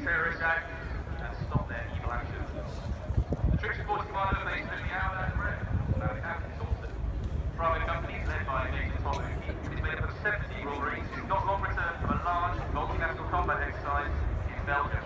terrorist act and stop their evil actions. The troops supporting Commando face only hour and red, now it's exhausted. Private companies led by Major Tom O'Keefe is made up of 70 Marines who not long returned from a large multinational combat exercise in Belgium.